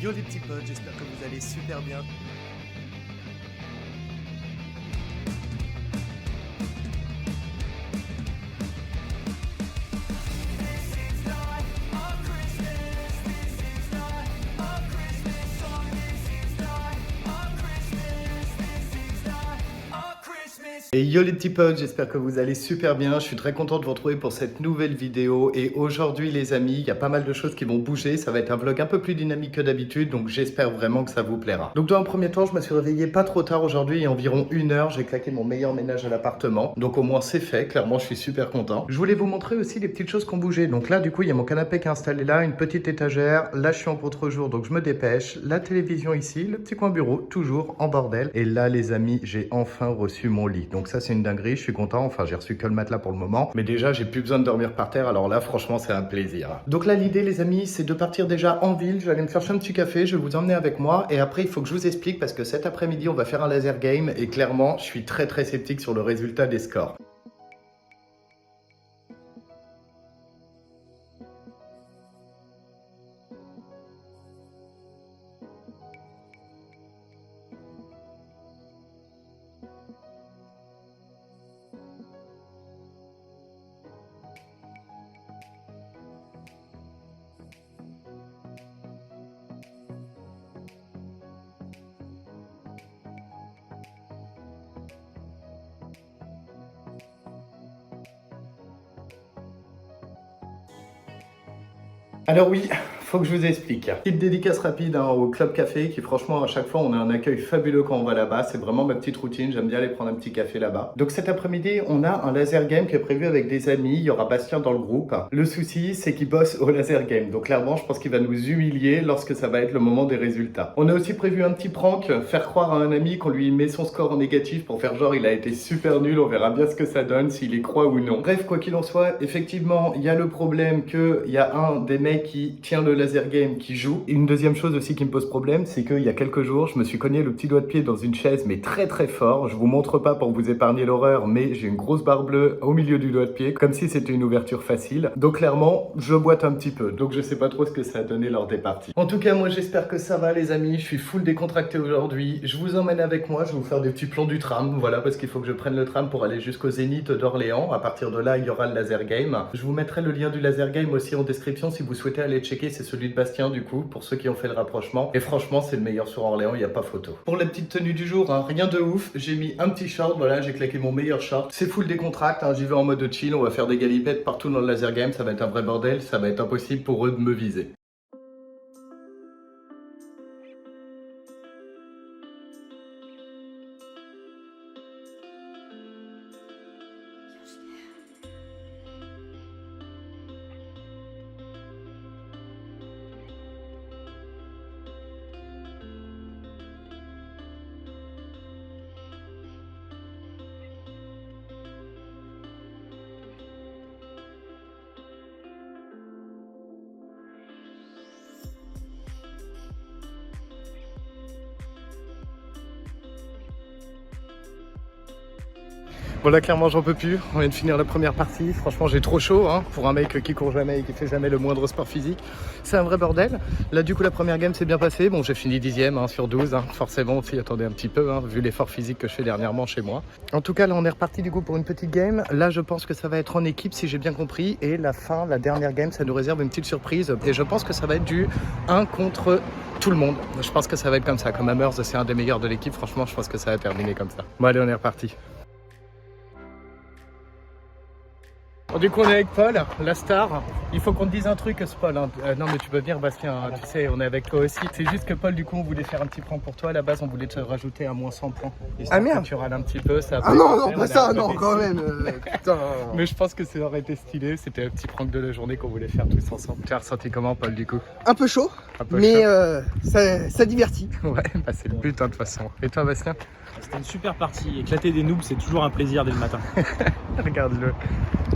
Yo les petits potes, j'espère que vous allez super bien. Et yo les petits potes, j'espère que vous allez super bien. Je suis très content de vous retrouver pour cette nouvelle vidéo. Et aujourd'hui les amis, il y a pas mal de choses qui vont bouger. Ça va être un vlog un peu plus dynamique que d'habitude, donc j'espère vraiment que ça vous plaira. Donc dans un premier temps, je me suis réveillé pas trop tard aujourd'hui, il y a environ 1 heure. J'ai claqué mon meilleur ménage à l'appartement. Donc au moins c'est fait, clairement je suis super content. Je voulais vous montrer aussi les petites choses qui ont bougé. Donc là du coup, il y a mon canapé qui est installé là, une petite étagère. Là je suis en contre-jour, donc je me dépêche. La télévision ici, le petit coin bureau, toujours en bordel. Et là les amis, j'ai enfin reçu mon lit. Donc ça c'est une dinguerie, je suis content, enfin j'ai reçu que le matelas pour le moment, mais déjà j'ai plus besoin de dormir par terre, alors là franchement c'est un plaisir. Donc là l'idée les amis, c'est de partir déjà en ville, je vais aller me chercher un petit café, je vais vous emmener avec moi, et après il faut que je vous explique parce que cet après-midi on va faire un laser game, et clairement je suis très sceptique sur le résultat des scores. Alors oui, faut que je vous explique. Petite dédicace rapide au Club Café qui franchement à chaque fois on a un accueil fabuleux quand on va là-bas. C'est vraiment ma petite routine, j'aime bien aller prendre un petit café là-bas. Donc cet après-midi on a un laser game qui est prévu avec des amis, il y aura Bastien dans le groupe. Le souci c'est qu'il bosse au laser game, donc clairement je pense qu'il va nous humilier lorsque ça va être le moment des résultats. On a aussi prévu un petit prank, faire croire à un ami qu'on lui met son score en négatif pour faire genre il a été super nul, on verra bien ce que ça donne, s'il y croit ou non. Bref, quoi qu'il en soit, effectivement il y a le problème qu'il y a un des mecs qui tient le laser game qui joue. Une deuxième chose aussi qui me pose problème, c'est qu'il y a quelques jours, je me suis cogné le petit doigt de pied dans une chaise, mais très fort. Je vous montre pas pour vous épargner l'horreur, mais j'ai une grosse barre bleue au milieu du doigt de pied, comme si c'était une ouverture facile. Donc clairement, je boite un petit peu, donc je sais pas trop ce que ça a donné lors des parties. En tout cas, moi j'espère que ça va les amis, je suis full décontracté aujourd'hui. Je vous emmène avec moi, je vais vous faire des petits plans du tram, voilà, parce qu'il faut que je prenne le tram pour aller jusqu'au Zénith d'Orléans. À partir de là, il y aura le laser game. Je vous mettrai le lien du laser game aussi en description si vous souhaitez aller checker, c'est celui de Bastien du coup, pour ceux qui ont fait le rapprochement. Et franchement, c'est le meilleur sur Orléans, il n'y a pas photo. Pour la petite tenue du jour, hein, rien de ouf. J'ai mis un petit short, voilà, j'ai claqué mon meilleur short. C'est full décontract, hein, j'y vais en mode chill, on va faire des galipettes partout dans le laser game, ça va être un vrai bordel, ça va être impossible pour eux de me viser. Bon là clairement j'en peux plus, on vient de finir la première partie, franchement j'ai trop chaud hein, pour un mec qui court jamais et qui fait jamais le moindre sport physique. C'est un vrai bordel. Là du coup la première game s'est bien passée, bon j'ai fini 10e hein, sur 12, hein. Forcément aussi attendez un petit peu hein, vu l'effort physique que je fais dernièrement chez moi. En tout cas là on est reparti du coup pour une petite game, là je pense que ça va être en équipe si j'ai bien compris et la dernière game ça nous réserve une petite surprise et je pense que ça va être du 1 contre tout le monde. Je pense que ça va être comme ça, comme Hammers c'est un des meilleurs de l'équipe, franchement je pense que ça va terminer comme ça. Bon allez on est reparti. Du coup on est avec Paul, la star. Il faut qu'on te dise un truc Paul. Hein. Non mais tu peux venir Bastien, hein. Tu sais on est avec toi aussi. C'est juste que Paul du coup on voulait faire un petit prank pour toi. À la base on voulait te rajouter un moins 100 points. Ah merde, tu râles un petit peu. Ça ah non, pas ça, non quand même. Putain. Mais je pense que ça aurait été stylé. C'était un petit prank de la journée qu'on voulait faire tous ensemble. Tu as ressenti comment Paul du coup? Un peu chaud, Un peu mais chaud. ça divertit. Ouais bah c'est le but hein, de toute façon. Et toi Bastien? C'était une super partie. Éclater des noobs, c'est toujours un plaisir dès le matin. Regarde-le.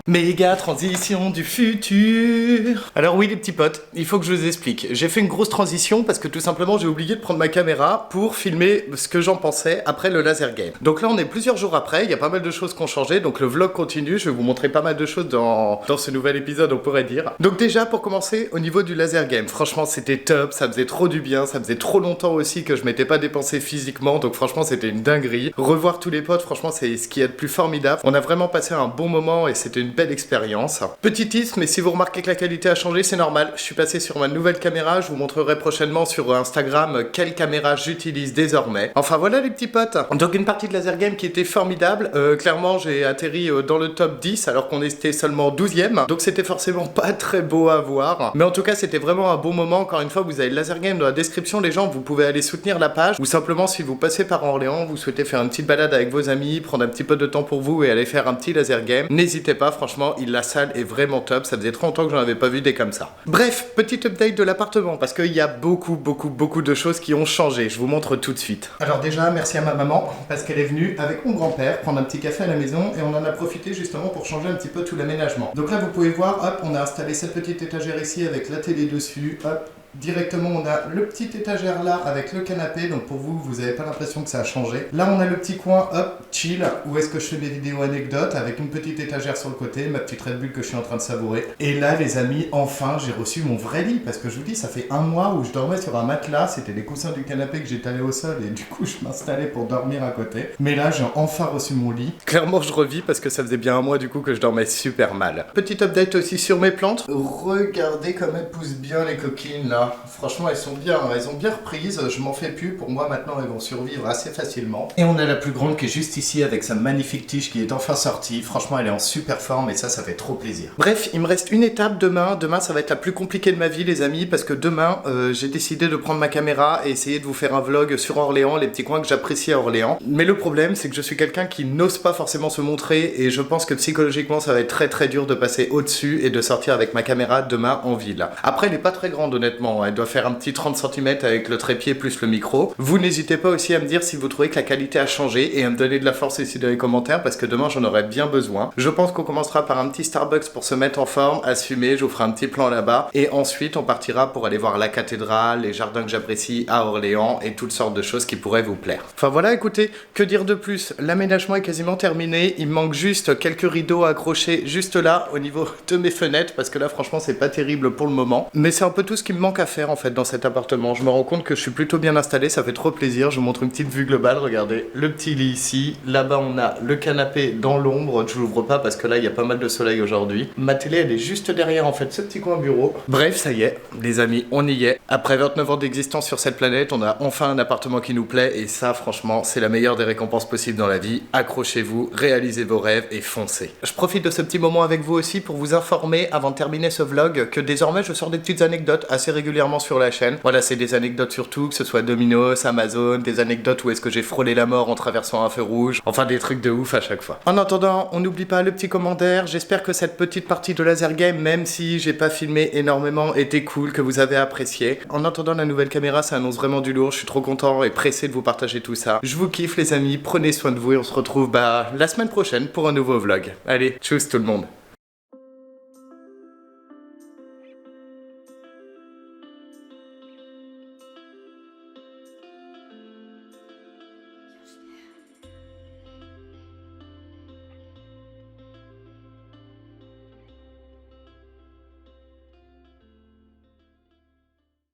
Méga transition du futur. Alors oui les petits potes, il faut que je vous explique. J'ai fait une grosse transition parce que tout simplement j'ai oublié de prendre ma caméra pour filmer ce que j'en pensais après le laser game. Donc là on est plusieurs jours après, il y a pas mal de choses qui ont changé, donc le vlog continue, je vais vous montrer pas mal de choses dans ce nouvel épisode on pourrait dire. Donc déjà pour commencer au niveau du laser game, franchement c'était top, ça faisait trop du bien, ça faisait trop longtemps aussi que je m'étais pas dépensé physiquement, donc franchement c'était une dinguerie. Revoir tous les potes, franchement c'est ce qui est le plus formidable. On a vraiment passé un bon moment et c'était une belle expérience. Petit tips, mais si vous remarquez que la qualité a changé, c'est normal. Je suis passé sur ma nouvelle caméra. Je vous montrerai prochainement sur Instagram quelle caméra j'utilise désormais. Enfin voilà les petits potes. Donc une partie de laser game qui était formidable. Clairement, j'ai atterri dans le top 10 alors qu'on était seulement 12e. Donc c'était forcément pas très beau à voir. Mais en tout cas, c'était vraiment un bon moment. Encore une fois, vous avez le laser game dans la description. Les gens, vous pouvez aller soutenir la page. Ou simplement, si vous passez par Orléans, vous souhaitez faire une petite balade avec vos amis, prendre un petit peu de temps pour vous et aller faire un petit laser game, n'hésitez pas. Franchement, la salle est vraiment top, ça faisait 30 ans que j'en avais pas vu des comme ça. Bref, petite update de l'appartement, parce qu'il y a beaucoup de choses qui ont changé, je vous montre tout de suite. Alors déjà, merci à ma maman, parce qu'elle est venue avec mon grand-père prendre un petit café à la maison, et on en a profité justement pour changer un petit peu tout l'aménagement. Donc là, vous pouvez voir, hop, on a installé cette petite étagère ici avec la télé dessus, hop. Directement on a le petit étagère là avec le canapé, donc pour vous, vous n'avez pas l'impression que ça a changé. Là on a le petit coin, hop, chill, où est-ce que je fais mes vidéos anecdotes avec une petite étagère sur le côté, ma petite Red Bull que je suis en train de savourer. Et là les amis, enfin j'ai reçu mon vrai lit, parce que je vous dis, ça fait un mois où je dormais sur un matelas, c'était les coussins du canapé que j'étalais au sol et du coup je m'installais pour dormir à côté. Mais là j'ai enfin reçu mon lit. Clairement je revis parce que ça faisait bien un mois du coup que je dormais super mal. Petite update aussi sur mes plantes. Regardez comme elles poussent bien les coquines là. Franchement, elles ont bien reprises, je m'en fais plus, pour moi maintenant elles vont survivre assez facilement. Et on a la plus grande qui est juste ici avec sa magnifique tige qui est enfin sortie, franchement elle est en super forme et ça fait trop plaisir. Bref, il me reste une étape demain ça va être la plus compliquée de ma vie les amis, parce que demain j'ai décidé de prendre ma caméra et essayer de vous faire un vlog sur Orléans, les petits coins que j'apprécie à Orléans. Mais le problème c'est que je suis quelqu'un qui n'ose pas forcément se montrer et je pense que psychologiquement ça va être très dur de passer au-dessus et de sortir avec ma caméra demain en ville. Après elle est pas très grande honnêtement, elle doit faire un petit 30 cm avec le trépied plus le micro. Vous n'hésitez pas aussi à me dire si vous trouvez que la qualité a changé et à me donner de la force ici dans les commentaires parce que demain j'en aurai bien besoin. Je pense qu'on commencera par un petit Starbucks pour se mettre en forme, à se fumer, je vous ferai un petit plan là-bas et ensuite on partira pour aller voir la cathédrale, les jardins que j'apprécie à Orléans et toutes sortes de choses qui pourraient vous plaire. Enfin voilà, écoutez, que dire de plus? L'aménagement est quasiment terminé, il me manque juste quelques rideaux à accrocher juste là au niveau de mes fenêtres parce que là franchement c'est pas terrible pour le moment. Mais c'est un peu tout ce qui me manque à faire en fait dans cet appartement. Je me rends compte que je suis plutôt bien installé, ça fait trop plaisir. Je vous montre une petite vue globale, regardez le petit lit ici, là-bas on a le canapé dans l'ombre, je l'ouvre pas parce que là il y a pas mal de soleil aujourd'hui. Ma télé elle est juste derrière en fait ce petit coin bureau. Bref, ça y est les amis, on y est. Après 29 ans d'existence sur cette planète, on a enfin un appartement qui nous plaît et ça franchement c'est la meilleure des récompenses possibles dans la vie. Accrochez-vous, réalisez vos rêves et foncez. Je profite de ce petit moment avec vous aussi pour vous informer avant de terminer ce vlog que désormais je sors des petites anecdotes assez régulièrement sur la chaîne. Voilà, c'est des anecdotes surtout, que ce soit Domino's, Amazon, des anecdotes où est-ce que j'ai frôlé la mort en traversant un feu rouge, enfin des trucs de ouf à chaque fois. En attendant, on n'oublie pas le petit commentaire, j'espère que cette petite partie de laser game, même si j'ai pas filmé énormément, était cool, que vous avez apprécié. En attendant la nouvelle caméra, ça annonce vraiment du lourd, je suis trop content et pressé de vous partager tout ça. Je vous kiffe les amis, prenez soin de vous et on se retrouve la semaine prochaine pour un nouveau vlog. Allez, tchuss tout le monde.